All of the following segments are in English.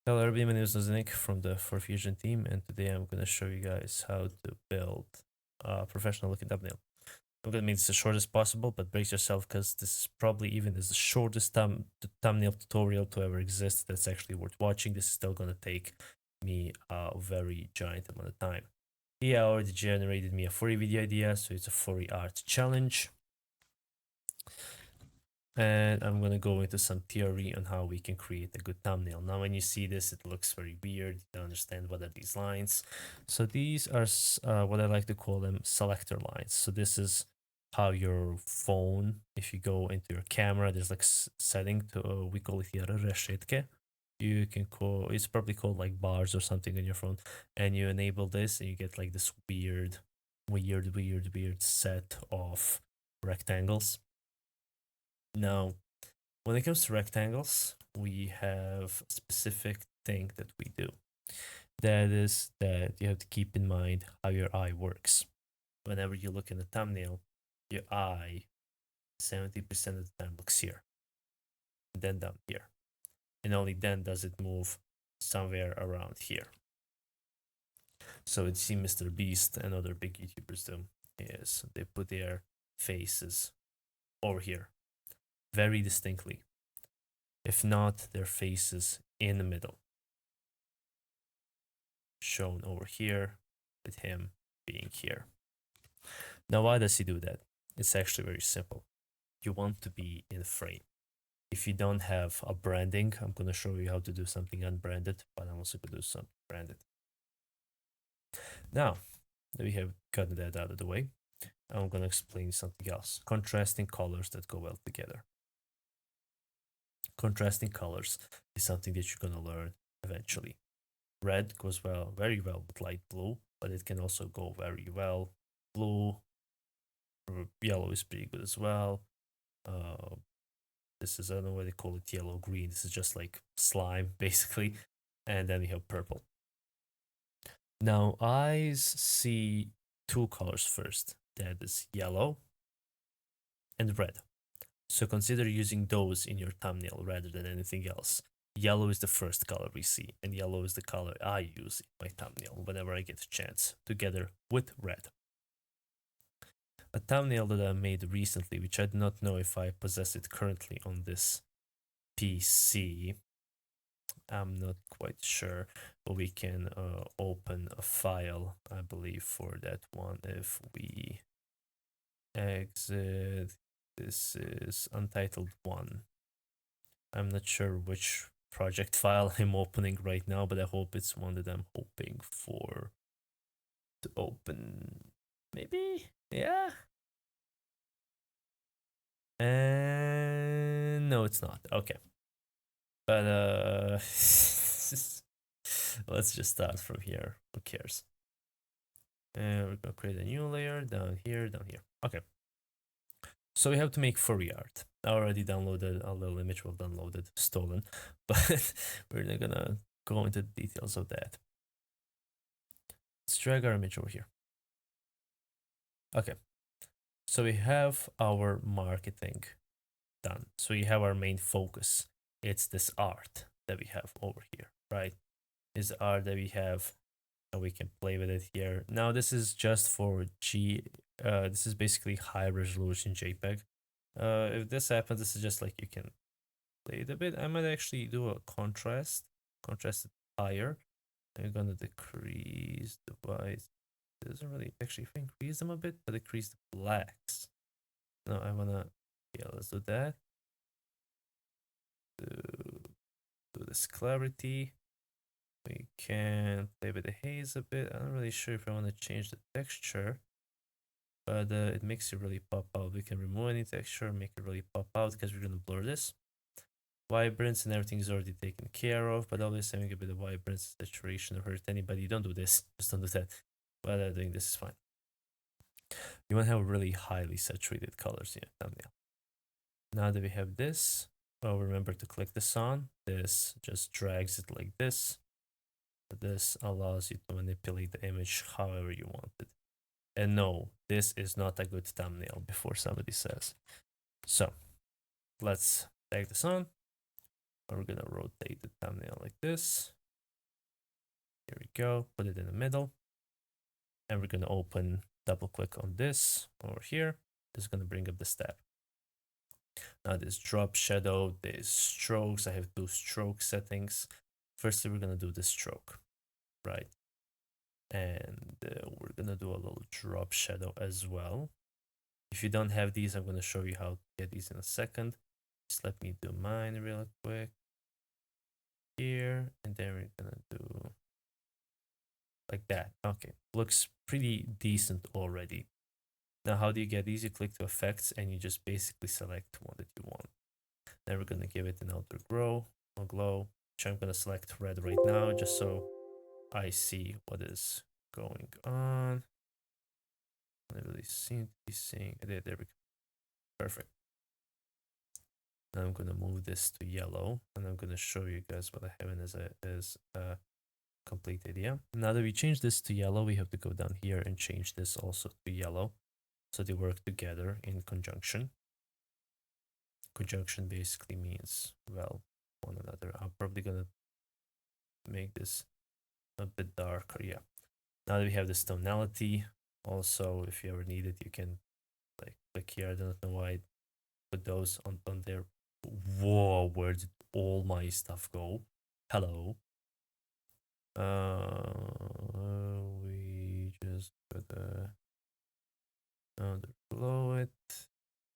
Hello everybody, my name is Nick from the For Fusion team, and today I'm going to show you guys how to build a professional looking thumbnail. I'm going to make this as short as possible, but brace yourself because this is probably even as the shortest thumbnail tutorial to ever exist that's actually worth watching. This is still going to take me a very giant amount of time. He already generated me a furry video idea, so it's a furry art challenge. And I'm going to go into some theory on how we can create a good thumbnail. Now, when you see this, it looks very weird. You don't understand what are these lines. So these are what I like to call them selector lines. So this is how your phone, if you go into your camera, there's like setting to, we call it here решетке. You can call, it's probably called like bars or something on your phone. And you enable this and you get like this weird set of rectangles. Now, when it comes to rectangles, we have a specific thing that we do. That is that you have to keep in mind how your eye works. Whenever you look in the thumbnail, your eye 70% of the time looks here, and then down here. And only then does it move somewhere around here. So what you see Mr. Beast and other big YouTubers do is they put their faces over here very distinctly. If not, their faces in the middle. Shown over here with him being here. Now, why does he do that? It's actually very simple. You want to be in frame. If you don't have a branding, I'm going to show you how to do something unbranded, but I'm also going to do something branded. Now that we have gotten that out of the way, I'm going to explain something else. Contrasting colors that go well together. Contrasting colors is something that you're going to learn eventually. Red goes very well with light blue, but it can also go very well. Blue, yellow is pretty good as well. This is, I don't know what they call it, yellow green. This is just like slime, basically. And then we have purple. Now, eyes see two colors first. That is yellow and red. So consider using those in your thumbnail rather than anything else. Yellow is the first color we see, and yellow is the color I use in my thumbnail whenever I get a chance, together with red. A thumbnail that I made recently, which I do not know if I possess it currently on this PC. I'm not quite sure, but we can open a file, I believe, for that one if we exit. This is Untitled 1. I'm not sure which project file I'm opening right now, but I hope it's one that I'm hoping for to open. Maybe? Yeah? And no, it's not. Okay. But let's just start from here. Who cares? And we're gonna create a new layer down here, down here. Okay. So we have to make furry art. I already downloaded a little image, well downloaded, stolen, but we're not gonna go into the details of that. Let's drag our image over here. Okay. So we have our marketing done. So we have our main focus. It's this art that we have over here, right? Is art that we have, and we can play with it here. Now this is just for this is basically high resolution JPEG. If this happens, this is just like you can play it a bit. I might actually do a contrast it higher. I'm gonna decrease the white. Doesn't really actually, if I increase them a bit, but decrease the blacks. No, I wanna, yeah, let's do that. Do this clarity. We can play with the haze a bit. I'm not really sure if I want to change the texture, but it makes it really pop out. We can remove any texture, make it really pop out because we're gonna blur this. Vibrance and everything is already taken care of, but always having a bit of vibrance, saturation, or hurt anybody. Don't do this. Just don't do that. But doing this is fine. You want to have really highly saturated colors in your thumbnail. Now that we have this, well, remember to click this on. This just drags it like this. This allows you to manipulate the image however you want it. And no, this is not a good thumbnail before somebody says. So let's tag this on. We're gonna rotate the thumbnail like this. Here we go, put it in the middle. And we're gonna open, double click on this over here. This is gonna bring up the tab. Now this drop shadow, there's strokes. I have two stroke settings. Firstly, we're gonna do the stroke, right? And we're gonna do a little drop shadow as well. If you don't have these, I'm gonna show you how to get these in a second. Just let me do mine real quick here, and then we're gonna do like that. Okay, looks pretty decent already. Now, how do you get these? You click to effects and you just basically select one that you want. Then we're gonna give it an outer glow, which I'm gonna select red right now, just so I see what is going on. I don't really seem to be seeing it. There we go. Perfect. Now I'm gonna move this to yellow, and I'm gonna show you guys what I have in as a complete idea. Now that we change this to yellow, we have to go down here and change this also to yellow, so they work together in conjunction. Conjunction basically means, well, one another. I'm probably gonna make this a bit darker. Yeah. Now that we have this tonality, also if you ever need it, you can like click here. I don't know why I put those on there. Whoa, where did all my stuff go? Hello. We just gotta underglow it.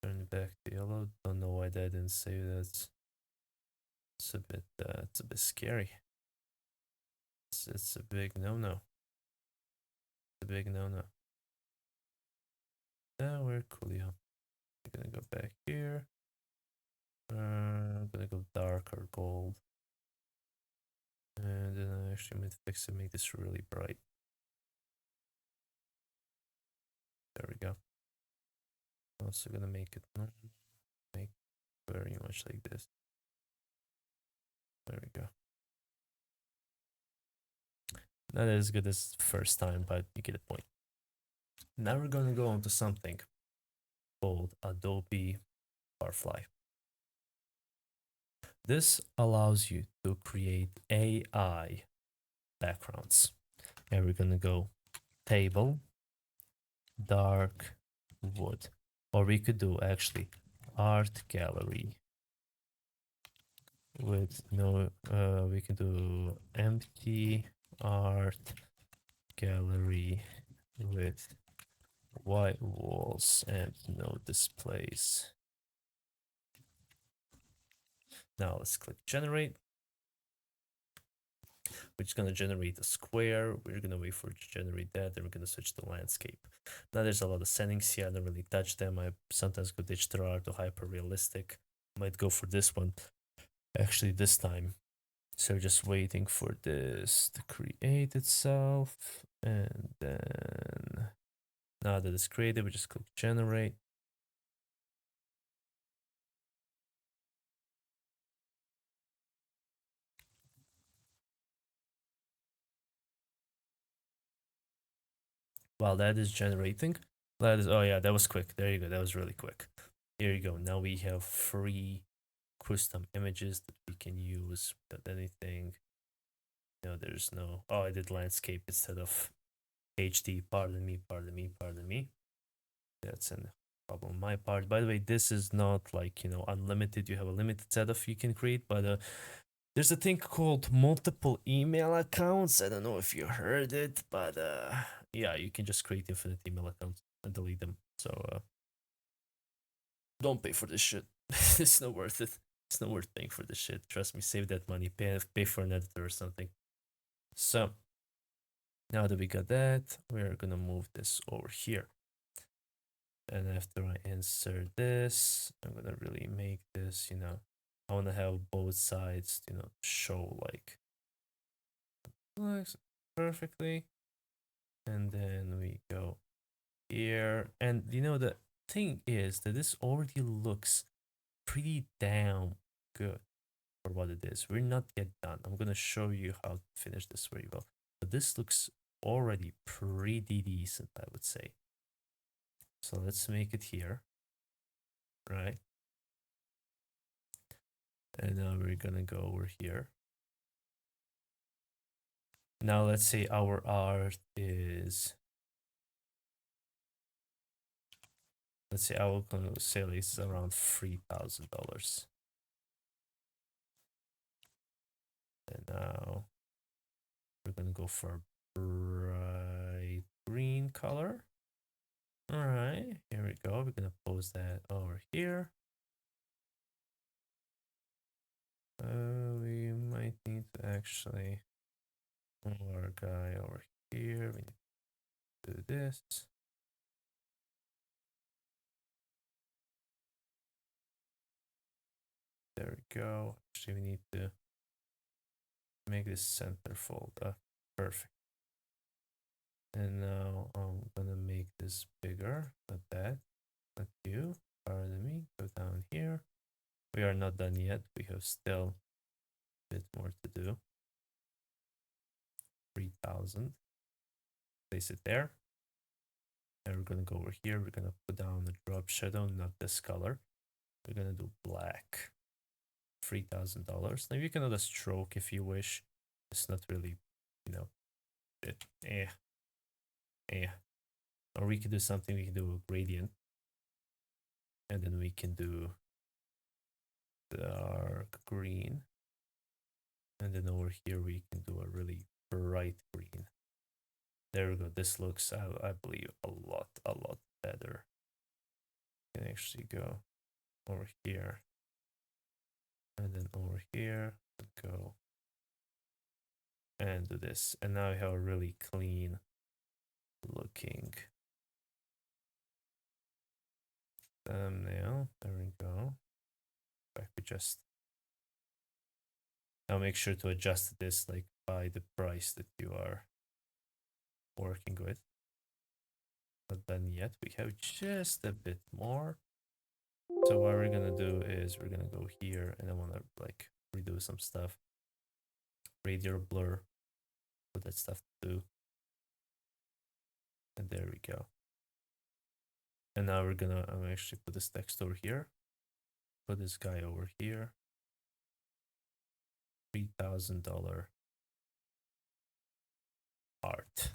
Turn it back to yellow. Don't know why that didn't save that. It's a bit scary. It's a big no-no. It's a big no-no. Now we're cool, yeah. I'm gonna go back here. I'm gonna go darker gold. And then I actually might fix it, make this really bright. There we go. Also gonna make it make very much like this. There we go. Not as good as first time, but you get the point. Now we're gonna go on to something called Adobe Firefly. This allows you to create AI backgrounds. And we're gonna go table, dark wood. Or we could do actually art gallery with no, we can do empty art gallery with white walls and no displays. Now let's click generate. We're just gonna generate a square. We're gonna wait for it to generate that. Then we're gonna switch to landscape. Now there's a lot of settings here. I don't really touch them. I sometimes go digital art or hyper realistic. Might go for this one actually this time. So just waiting for this to create itself. And then now that it's created, we just click generate. While that is generating, that is, oh yeah, that was quick. There you go. That was really quick. Here you go. Now we have free custom images that we can use without anything. No, there's no, oh, I did landscape instead of HD. Pardon me, pardon me, pardon me. That's a problem on my part. By the way, this is not like, you know, unlimited. You have a limited set of you can create, but there's a thing called multiple email accounts. I don't know if you heard it, but yeah, you can just create infinite email accounts and delete them. So don't pay for this shit. It's not worth it. It's not worth paying for this shit. Trust me, save that money. Pay for an editor or something. So now that we got that, we're gonna move this over here. And after I insert this, I'm gonna really make this, you know, I wanna have both sides, you know, show like perfectly. And then we go here. And you know, the thing is that this already looks pretty damn good for what it is. We're not yet done. I'm gonna show you how to finish this very well. But this looks already pretty decent, I would say. So let's make it here, right? And now we're gonna go over here. Now let's say our art is, let's say our sale is around $3,000. And now we're gonna go for a bright green color. All right, here we go. We're gonna post that over here. We might need to actually move our guy over here. We need to do this. There we go. Actually, we need to make this center fold. Perfect. And now I'm gonna make this bigger. Not that. Not you. Pardon me. Go down here. We are not done yet. We have still a bit more to do. 3,000. Place it there. And we're gonna go over here. We're gonna put down the drop shadow, not this color. We're gonna do black. $3,000. Now you can add a stroke if you wish. It's not really, you know, or we could do something. We can do a gradient, and then we can do dark green, and then over here we can do a really bright green. There we go. This looks, I believe, a lot better. You can actually go over here, and then over here, go and do this, and now we have a really clean looking thumbnail. There we go. Back adjust. Now make sure to adjust this like by the price that you are working with. Not done yet. We have just a bit more. So what we're gonna do is we're gonna go here, and I wanna like redo some stuff. Radial blur, put that stuff to do. And there we go. And now we're gonna actually put this text over here. Put this guy over here. $3,000 art.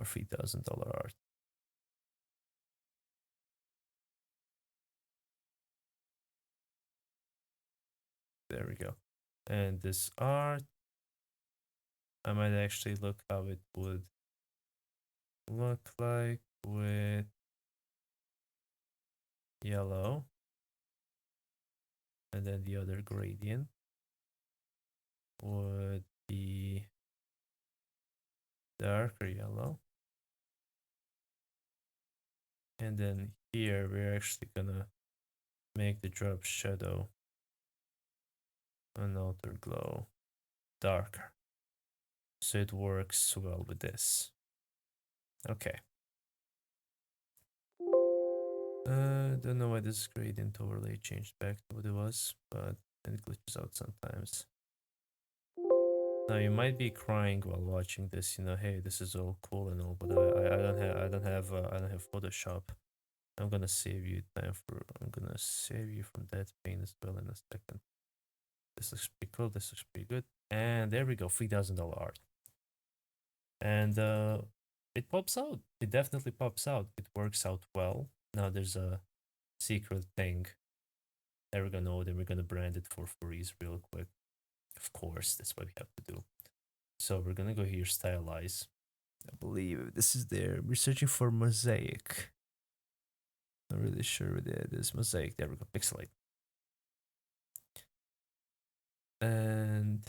$3,000 art. There we go. And this art, I might actually look how it would look like with yellow, and then the other gradient would be darker yellow, and then here we're actually gonna make the drop shadow an outer glow darker, so it works well with this. Okay. Don't know why this gradient overlay changed back to what it was, but it glitches out sometimes. Now you might be crying while watching this, you know, hey, this is all cool and all, but I don't have Photoshop. I'm gonna save you from that pain as well in a second. This looks pretty cool. This looks pretty good. And there we go, $3,000 art. And it pops out. It definitely pops out. It works out well. Now there's a secret thing that we're gonna know. Then we're gonna brand it for furries real quick. Of course, that's what we have to do. So we're gonna go here, stylize. I believe this is there. We're searching for mosaic. Not really sure what it is. Mosaic. There we go. Pixelate. And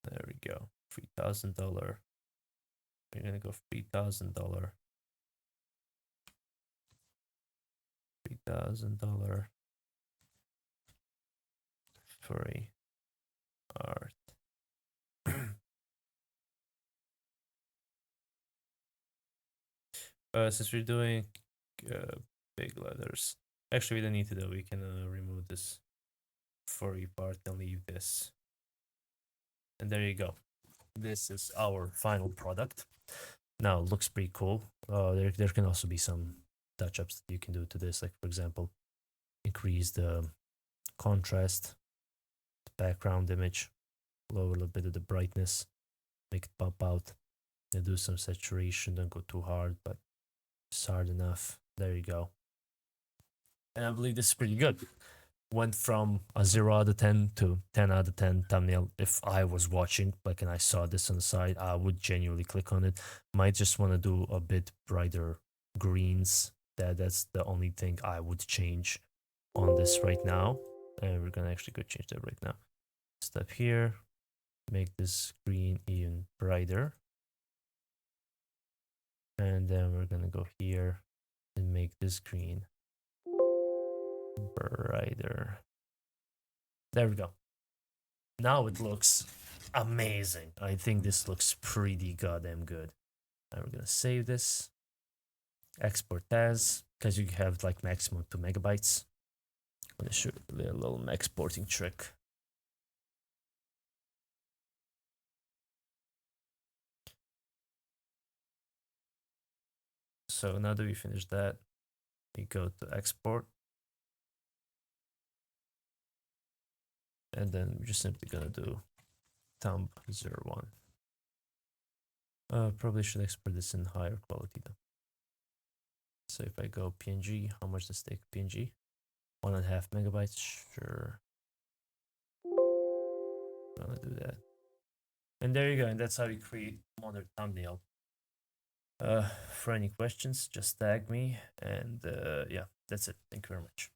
there we go. $3,000. We're gonna go $3,000. $3,000 furry art. Since we're doing big letters, actually we don't need to do. We can remove this furry part and leave this. And there you go. This is our final product. Now it looks pretty cool. There can also be some touch-ups that you can do to this. Like, for example, increase the contrast, the background image, lower a little bit of the brightness, make it pop out, and do some saturation. Don't go too hard, but just hard enough. There you go. And I believe this is pretty good. Went from a 0 out of 10 to 10 out of 10 thumbnail. If I was watching, like, and I saw this on the side, I would genuinely click on it. Might just want to do a bit brighter greens. That's the only thing I would change on this right now. And we're gonna actually go change that right now. Step here, make this green even brighter. And then we're gonna go here and make this green brighter. There we go. Now it looks amazing. I think this looks pretty goddamn good. And we're gonna save this, export as, because you have like maximum 2 megabytes. I'm gonna show you a little exporting trick. So now that we finished that, we go to export. And then we're just simply gonna do thumb 01. Probably should export this in higher quality though. So if I go PNG, how much does it take PNG? 1.5 megabytes, sure. I'm gonna do that. And there you go, and that's how you create modern thumbnail. For any questions, just tag me, and yeah, that's it. Thank you very much.